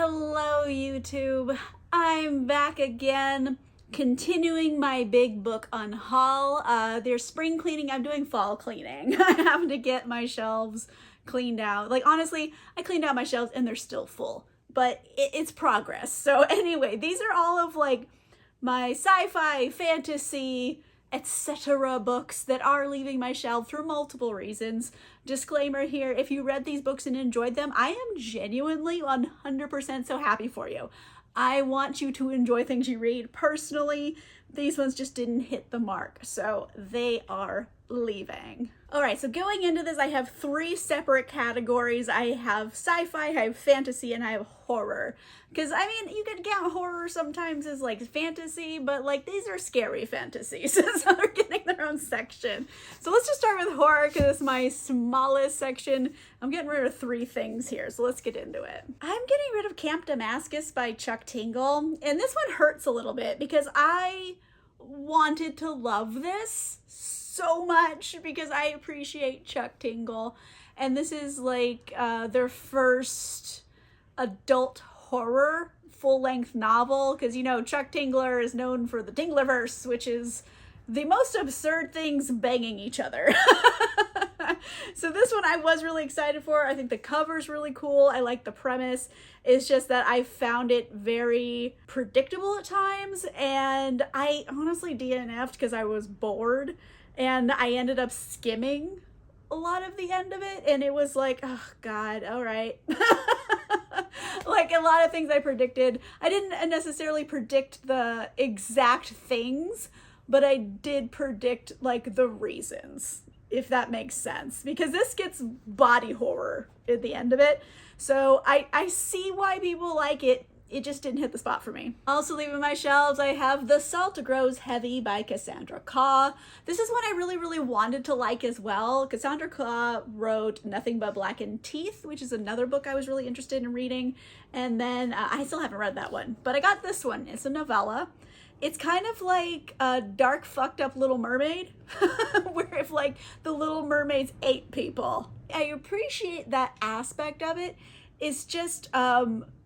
Hello YouTube, I'm back again, continuing my big book unhaul. There's spring cleaning, I'm doing fall cleaning. I have to get my shelves cleaned out. Like honestly, I cleaned out my shelves and they're still full, but it's progress. So anyway, these are all of like my sci-fi, fantasy, etc. books that are leaving my shelf for multiple reasons. Disclaimer here, if you read these books and enjoyed them, I am genuinely 100% so happy for you. I want you to enjoy things you read. Personally, these ones just didn't hit the mark, so they are leaving. All right, so going into this, I have three separate categories. I have sci-fi, I have fantasy, and I have horror. Because, I mean, you could count horror sometimes as, like, fantasy, but, like, these are scary fantasies, so they're getting their own section. So let's just start with horror, because it's my smallest section. I'm getting rid of three things here, so let's get into it. I'm getting rid of Camp Damascus by Chuck Tingle, and this one hurts a little bit, because I wanted to love this so much because I appreciate Chuck Tingle, and this is like their first adult horror full-length novel, because you know Chuck Tingler is known for the Tinglerverse, which is the most absurd things banging each other. So this one I was really excited for. I think the cover's really cool. I like the premise. It's just that I found it very predictable at times, and I honestly DNF'd because I was bored, and I ended up skimming a lot of the end of it, and it was like, oh god, all right. Like a lot of things I predicted. I didn't necessarily predict the exact things, but I did predict like the reasons, if that makes sense, because this gets body horror at the end of it. So I see why people like it. It just didn't hit the spot for me. Also leaving my shelves, I have The Salt Grows Heavy by Cassandra Khaw. This is one I really wanted to like as well. Cassandra Khaw wrote Nothing But Blackened Teeth, which is another book I was really interested in reading. And then I still haven't read that one, but I got this one. It's a novella. It's kind of like a dark, fucked up Little Mermaid, where if like the Little Mermaids ate people. I appreciate that aspect of it. It's just,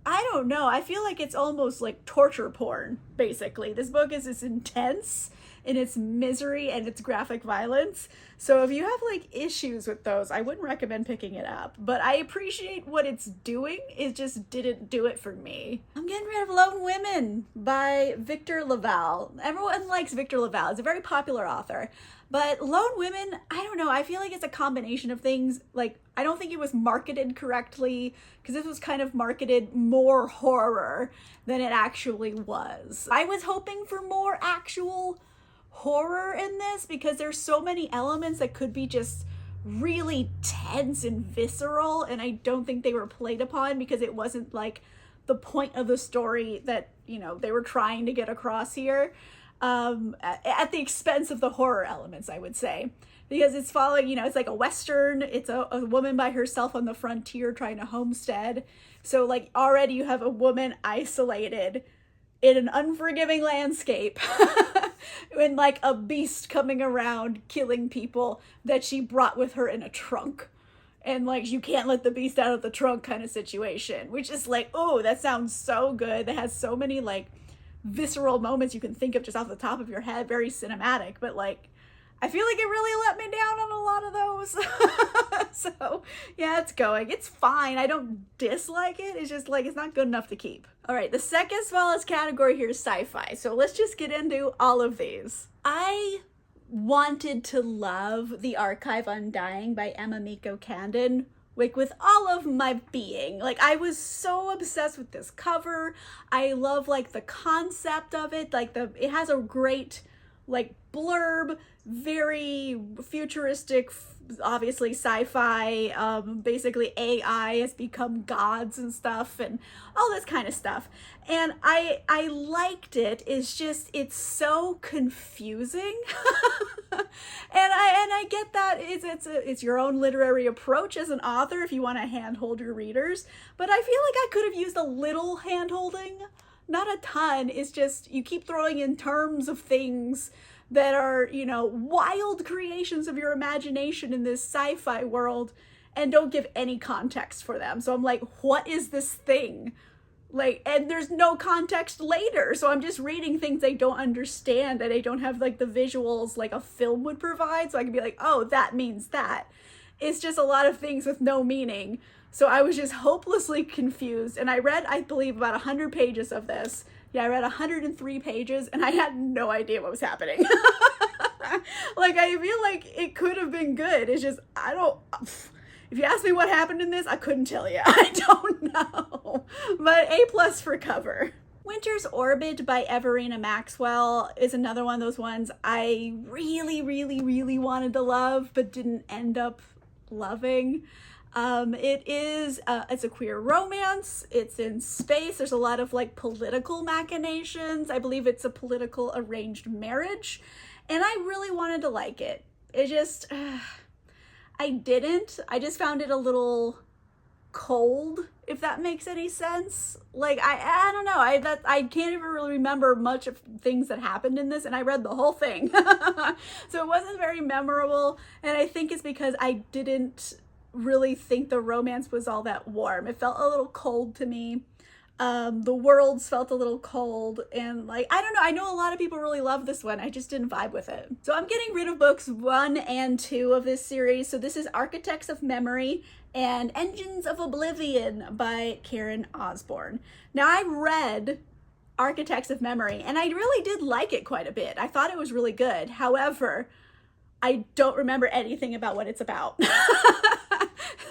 I don't know. I feel like it's almost like torture porn, basically. This book is intense in its misery and its graphic violence. So if you have like issues with those, I wouldn't recommend picking it up. But I appreciate what it's doing. It just didn't do it for me. I'm getting rid of Lone Women by Victor LaValle. Everyone likes Victor LaValle. He's a very popular author. But Lone Women, I don't know. I feel like it's a combination of things. Like, I don't think it was marketed correctly, because this was kind of marketed more horror than it actually was. I was hoping for more actual horror in this, because there's so many elements that could be just really tense and visceral, and I don't think they were played upon, because it wasn't like the point of the story that, you know, they were trying to get across here. At the expense of the horror elements, I would say, because it's following, you know, it's like a Western, it's a woman by herself on the frontier trying to homestead. So like already you have a woman isolated in an unforgiving landscape and like a beast coming around killing people that she brought with her in a trunk. And like, you can't let the beast out of the trunk kind of situation, which is like, oh, that sounds so good. That has so many like visceral moments you can think of just off the top of your head, very cinematic, but like I feel like it really let me down on a lot of those. So yeah, it's going, it's fine. I don't dislike it. It's just like, it's not good enough to keep. All right, the second smallest category here is sci-fi. So let's just get into all of these. I wanted to love The Archive Undying by Emma Miko Candon, like with all of my being. Like I was so obsessed with this cover. I love like the concept of it. Like it has a great like blurb, very futuristic, obviously sci-fi, basically AI has become gods and stuff and all this kind of stuff. And I liked it. It's just, it's so confusing. And I get that it's your own literary approach as an author if you want to handhold your readers, but I feel like I could have used a little handholding, not a ton. It's just, you keep throwing in terms of things that are, you know, wild creations of your imagination in this sci-fi world and don't give any context for them. So I'm like, what is this thing? Like, and there's no context later, so I'm just reading things I don't understand, and I don't have like the visuals like a film would provide, so I can be like, oh, that means that. It's just a lot of things with no meaning. So I was just hopelessly confused, and I read, I believe, about 100 pages of this. Yeah, I read 103 pages, and I had no idea what was happening. Like, I feel like it could have been good. It's just, if you ask me what happened in this, I couldn't tell you. I don't know. But A+ for cover. Winter's Orbit by Everina Maxwell is another one of those ones I really, really, really wanted to love, but didn't end up loving. It's a queer romance. It's in space. There's a lot of like political machinations. I believe it's a political arranged marriage, and I really wanted to like it. It just, I didn't. I just found it a little cold, if that makes any sense. Like, I don't know. I can't even really remember much of things that happened in this, and I read the whole thing. So it wasn't very memorable, and I think it's because I didn't really think the romance was all that warm. It felt a little cold to me. The worlds felt a little cold, and like, I don't know, I know a lot of people really love this one. I just didn't vibe with it. So I'm getting rid of books 1 and 2 of this series. So this is Architects of Memory and Engines of Oblivion by Karen Osborne. Now, I read Architects of Memory, and I really did like it quite a bit. I thought it was really good. However, I don't remember anything about what it's about.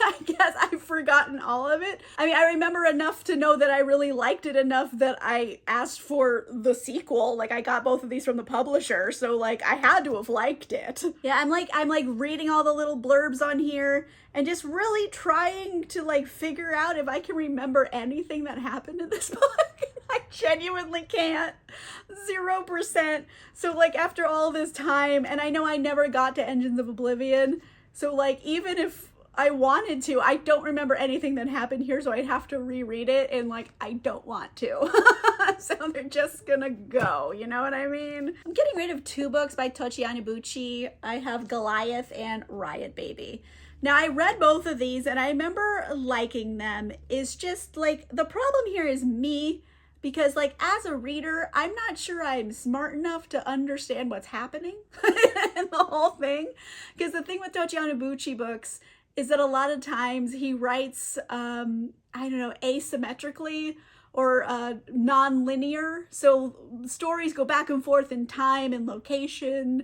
I guess I've forgotten all of it. I mean, I remember enough to know that I really liked it enough that I asked for the sequel. Like, I got both of these from the publisher, so like, I had to have liked it. Yeah, I'm like reading all the little blurbs on here and just really trying to like figure out if I can remember anything that happened in this book. I genuinely can't. 0%. So like, after all this time, and I know I never got to Engines of Oblivion, so like, even if I wanted to, I don't remember anything that happened here, so I'd have to reread it, and like, I don't want to. So they're just gonna go, you know what I mean? I'm getting rid of 2 books by Tochi Anibuchi. I have Goliath and Riot Baby. Now, I read both of these, and I remember liking them. It's just like, the problem here is me, because like, as a reader, I'm not sure I'm smart enough to understand what's happening in the whole thing. Because the thing with Tochi Anibuchi books is that a lot of times he writes, I don't know, asymmetrically or non-linear. So stories go back and forth in time and location.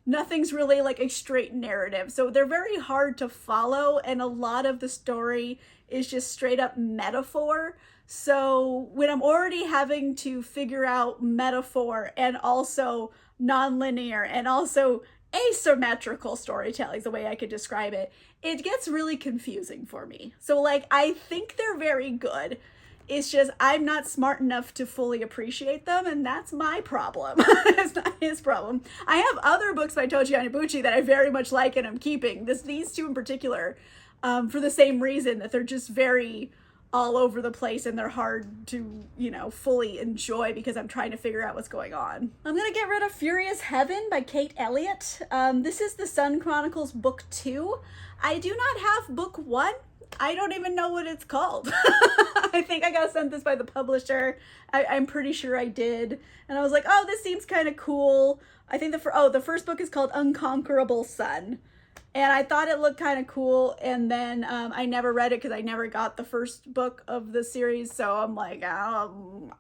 Nothing's really like a straight narrative. So they're very hard to follow, and a lot of the story is just straight up metaphor. So when I'm already having to figure out metaphor and also non-linear and also asymmetrical storytelling is the way I could describe it, it gets really confusing for me. So like, I think they're very good. It's just, I'm not smart enough to fully appreciate them, and that's my problem. It's not his problem. I have other books by Tochi Anibuchi that I very much like and I'm keeping. These 2 in particular, for the same reason, that they're just very all over the place and they're hard to, you know, fully enjoy because I'm trying to figure out what's going on. I'm gonna get rid of Furious Heaven by Kate Elliott. This is the Sun Chronicles book 2. I do not have book 1. I don't even know what it's called. I think I got sent this by the publisher. I'm pretty sure I did. And I was like, oh, this seems kind of cool. I think the first book is called Unconquerable Sun. And I thought it looked kind of cool, and then I never read it because I never got the first book of the series, so I'm like, I'm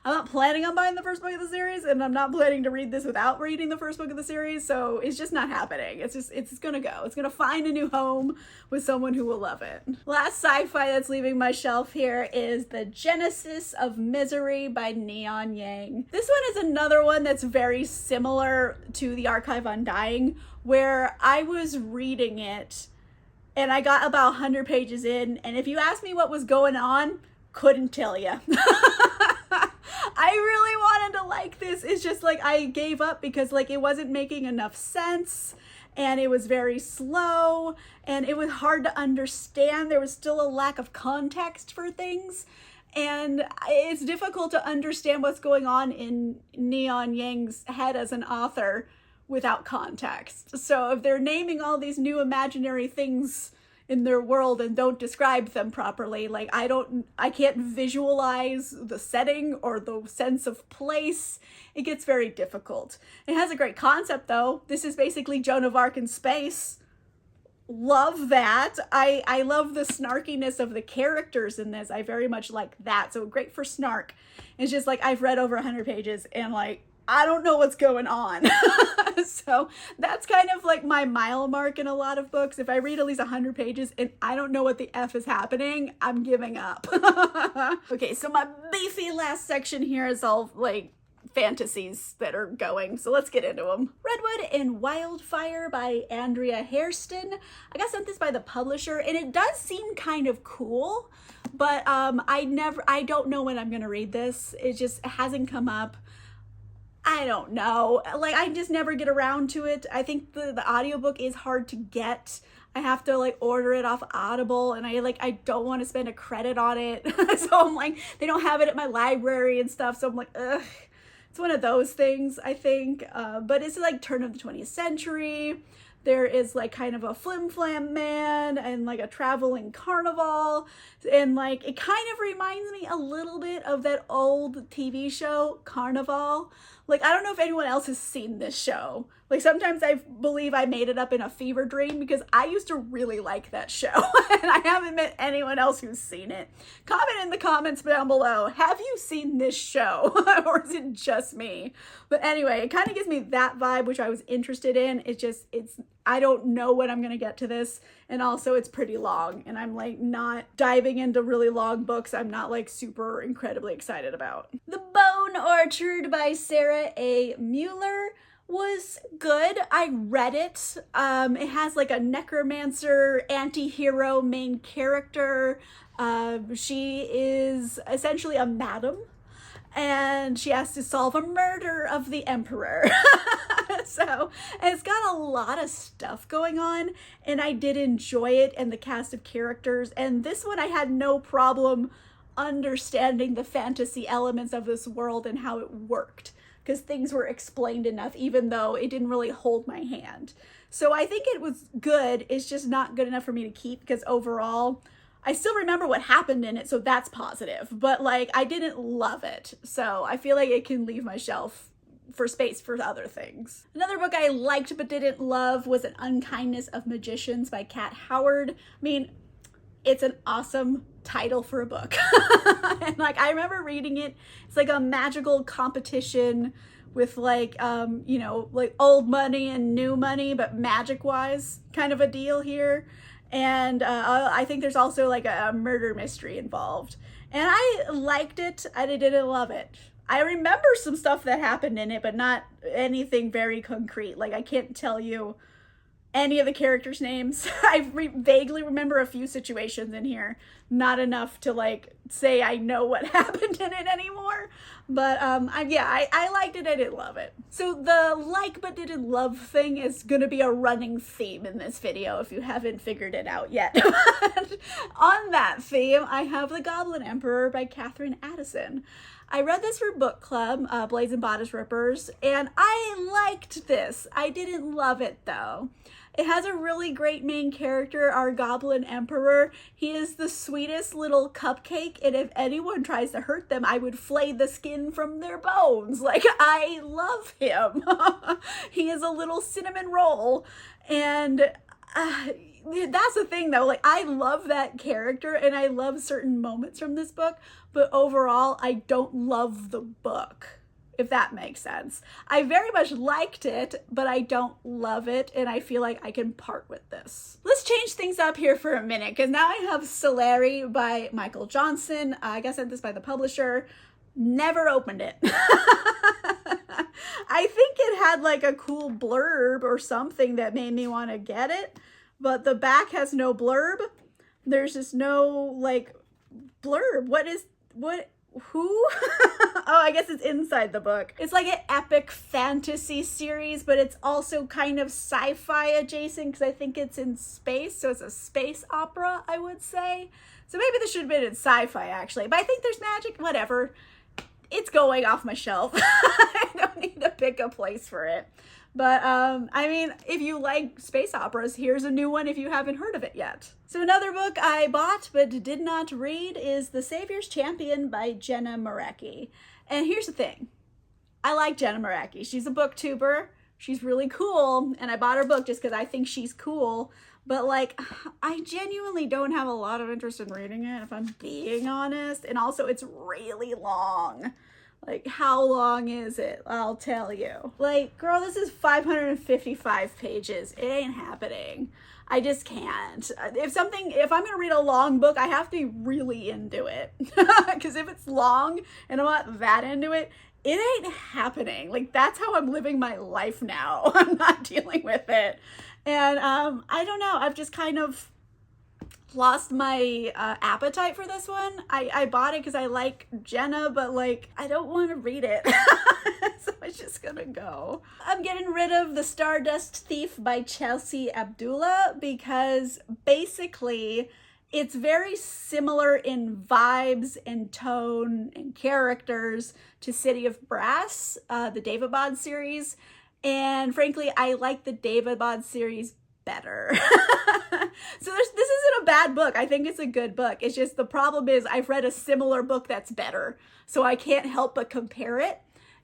not planning on buying the first book of the series, and I'm not planning to read this without reading the first book of the series, so it's just not happening. It's gonna go. It's gonna find a new home with someone who will love it. Last sci-fi that's leaving my shelf here is The Genesis of Misery by Neon Yang. This one is another one that's very similar to the Archive Undying, where I was reading it and I got about 100 pages in, and if you asked me what was going on, couldn't tell you. I really wanted to like this. It's just like, I gave up because like, it wasn't making enough sense, and it was very slow, and it was hard to understand. There was still a lack of context for things, and it's difficult to understand what's going on in Neon Yang's head as an author without context. So if they're naming all these new imaginary things in their world and don't describe them properly. Like, I can't visualize the setting or the sense of place. It gets very difficult. It has a great concept though. This is basically Joan of Arc in space. Love that. I love the snarkiness of the characters in this. I very much like that. So great for snark. It's just like, I've read over 100 pages and like, I don't know what's going on. So that's kind of like my mile mark in a lot of books. If I read at least 100 pages and I don't know what the F is happening, I'm giving up. Okay, so my beefy last section here is all like fantasies that are going. So let's get into them. Redwood and Wildfire by Andrea Hairston. I got sent this by the publisher and it does seem kind of cool, but I don't know when I'm going to read this. It just hasn't come up. I don't know. Like, I just never get around to it. I think the audiobook is hard to get. I have to like order it off Audible and I don't want to spend a credit on it. So I'm like, they don't have it at my library and stuff. So I'm like, ugh. It's one of those things, I think. But it's like turn of the 20th century. There is like kind of a flim-flam man and like a traveling carnival. And like, it kind of reminds me a little bit of that old TV show, Carnival. Like, I don't know if anyone else has seen this show. Like, sometimes I believe I made it up in a fever dream because I used to really like that show. And I haven't met anyone else who's seen it. Comment in the comments down below. Have you seen this show? Or is it just me? But anyway, it kind of gives me that vibe, which I was interested in. I don't know when I'm going to get to this. And also it's pretty long. And I'm like not diving into really long books I'm not like super incredibly excited about. The Bone Orchard by Sarah A. Mueller was good. I read it. It has like a necromancer anti-hero main character. She is essentially a madam and she has to solve a murder of the emperor. So it's got a lot of stuff going on and I did enjoy it and the cast of characters. And this one I had no problem understanding the fantasy elements of this world and how it worked, because things were explained enough, even though it didn't really hold my hand. So I think it was good. It's just not good enough for me to keep, because overall, I still remember what happened in it, so that's positive. But like, I didn't love it. So I feel like it can leave my shelf for space for other things. Another book I liked but didn't love was An Unkindness of Magicians by Kat Howard. I mean, it's an awesome title for a book. And like, I remember reading it. It's like a magical competition with like, you know, like old money and new money, but magic wise kind of a deal here. And I think there's also like a murder mystery involved. And I liked it. I didn't love it. I remember some stuff that happened in it, but not anything very concrete. Like, I can't tell you any of the characters' names. I vaguely remember a few situations in here, not enough to like say I know what happened in it anymore. But I liked it. I didn't love it. So the like but didn't love thing is going to be a running theme in this video if you haven't figured it out yet. On that theme, I have The Goblin Emperor by Catherine Addison. I read this for book club, Blades and Bodice Rippers, and I liked this. I didn't love it though. It has a really great main character, our Goblin Emperor. He is the sweetest little cupcake, and if anyone tries to hurt them, I would flay the skin from their bones. Like, I love him. He is a little cinnamon roll, and that's the thing though. Like, I love that character, and I love certain moments from this book, but overall, I don't love the book, if that makes sense. I very much liked it, but I don't love it, and I feel like I can part with this. Let's change things up here for a minute, because now I have Salari by Michael Johnson. I got sent this by the publisher. Never opened it. I think it had like a cool blurb or something that made me want to get it, but the back has no blurb. There's just no like blurb. Who? Oh, I guess it's inside the book. It's like an epic fantasy series, but it's also kind of sci-fi adjacent because I think it's in space. So it's a space opera, I would say. So maybe this should have been in sci-fi actually, but I think there's magic, whatever. It's going off my shelf. I don't need to pick a place for it. But I mean, if you like space operas, here's a new one if you haven't heard of it yet. So another book I bought but did not read is The Savior's Champion by Jenna Marecki. And here's the thing. I like Jenna Marecki. She's a booktuber. She's really cool. And I bought her book just because I think she's cool. But like, I genuinely don't have a lot of interest in reading it, if I'm being honest. And also it's really long. Like, how long is it? I'll tell you. Like, girl, this is 555 pages. It ain't happening. I just can't. If I'm gonna read a long book, I have to be really into it. Because if it's long and I'm not that into it, it ain't happening. Like, that's how I'm living my life now. I'm not dealing with it. And I don't know. I've just kind of lost my appetite for this one. I bought it because I like Jenna, but like, I don't want to read it. So it's just gonna go. I'm getting rid of The Stardust Thief by Chelsea Abdullah because basically it's very similar in vibes and tone and characters to City of Brass, the Daevabad series. And frankly, I like the Daevabad series better. So this isn't a bad book. I think it's a good book. It's just the problem is I've read a similar book that's better. So I can't help but compare it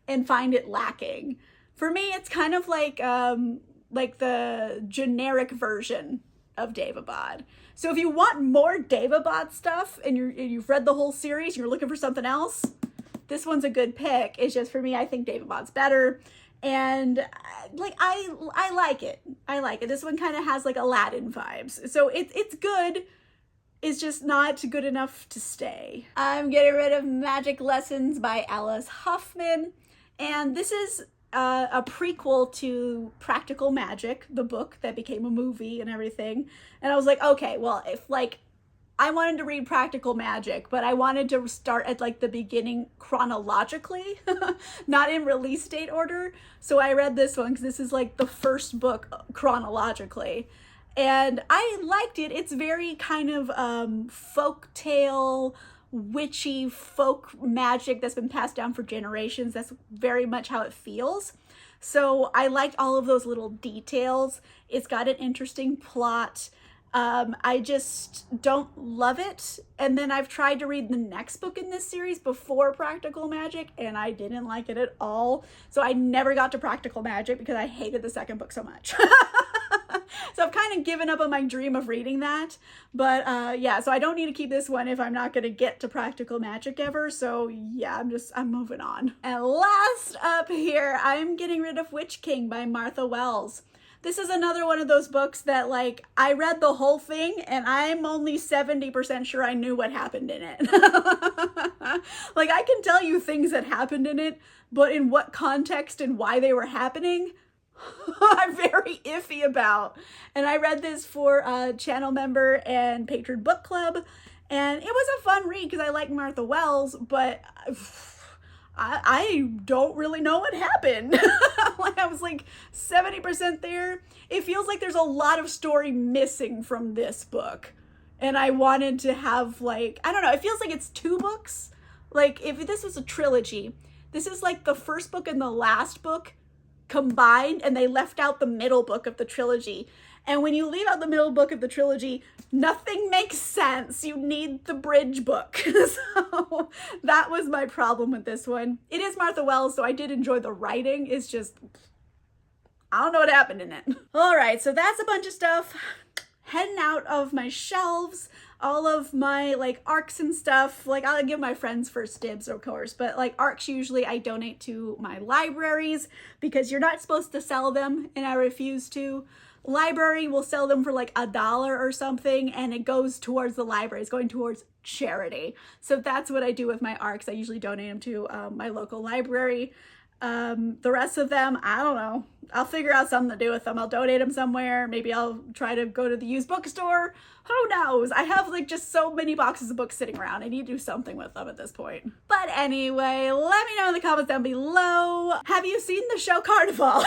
and find it lacking. For me, it's kind of like the generic version of Daevabad. So if you want more Daevabad stuff and you've read the whole series, you're looking for something else, this one's a good pick. It's just for me, I think Daevabad's better. And like, I like it. I like it. This one kind of has like Aladdin vibes. So it's good. It's just not good enough to stay. I'm getting rid of Magic Lessons by Alice Huffman. And this is a prequel to Practical Magic, the book that became a movie and everything. And I was like, okay, well, if like, I wanted to read Practical Magic, but I wanted to start at like the beginning chronologically, not in release date order. So I read this one because this is like the first book chronologically. And I liked it. It's very kind of folktale, witchy folk magic that's been passed down for generations. That's very much how it feels. So I liked all of those little details. It's got an interesting plot. I just don't love it. And then I've tried to read the next book in this series before Practical Magic, and I didn't like it at all. So I never got to Practical Magic because I hated the second book so much. So I've kind of given up on my dream of reading that. But yeah, so I don't need to keep this one if I'm not going to get to Practical Magic ever. So yeah, I'm moving on. And last up here, I'm getting rid of Witch King by Martha Wells. This is another one of those books that like, I read the whole thing and I'm only 70% sure I knew what happened in it. Like, I can tell you things that happened in it, but in what context and why they were happening, I'm very iffy about. And I read this for a channel member and patron book club, and it was a fun read because I like Martha Wells, but I don't really know what happened. Like, I was like 70% there. It feels like there's a lot of story missing from this book. And I wanted to have like, I don't know, it feels like it's two books. Like, if this was a trilogy, this is like the first book and the last book combined, and they left out the middle book of the trilogy. And when you leave out the middle book of the trilogy, nothing makes sense. You need the bridge book. So that was my problem with this one. It is Martha Wells, so I did enjoy the writing. It's just, I don't know what happened in it. All right, so that's a bunch of stuff heading out of my shelves. All of my like arcs and stuff, like I'll give my friends first dibs, of course, but like arcs usually I donate to my libraries because you're not supposed to sell them, and I refuse to. Library will sell them for like $1 or something, and it goes towards the library. It's going towards charity. So that's what I do with my arcs. I usually donate them to my local library. The rest of them, I don't know. I'll figure out something to do with them. I'll donate them somewhere. Maybe I'll try to go to the used bookstore. Who knows? I have like just so many boxes of books sitting around. I need to do something with them at this point. But anyway, let me know in the comments down below. Have you seen the show Carnival?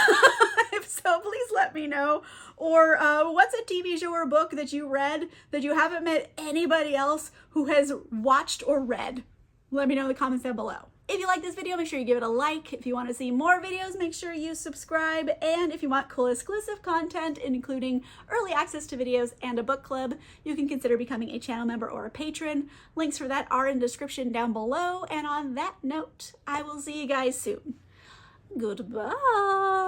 If so, please let me know. Or what's a TV show or book that you read that you haven't met anybody else who has watched or read? Let me know in the comments down below. If you like this video, make sure you give it a like. If you want to see more videos, make sure you subscribe. And if you want cool exclusive content, including early access to videos and a book club, you can consider becoming a channel member or a patron. Links for that are in the description down below. And on that note, I will see you guys soon. Goodbye.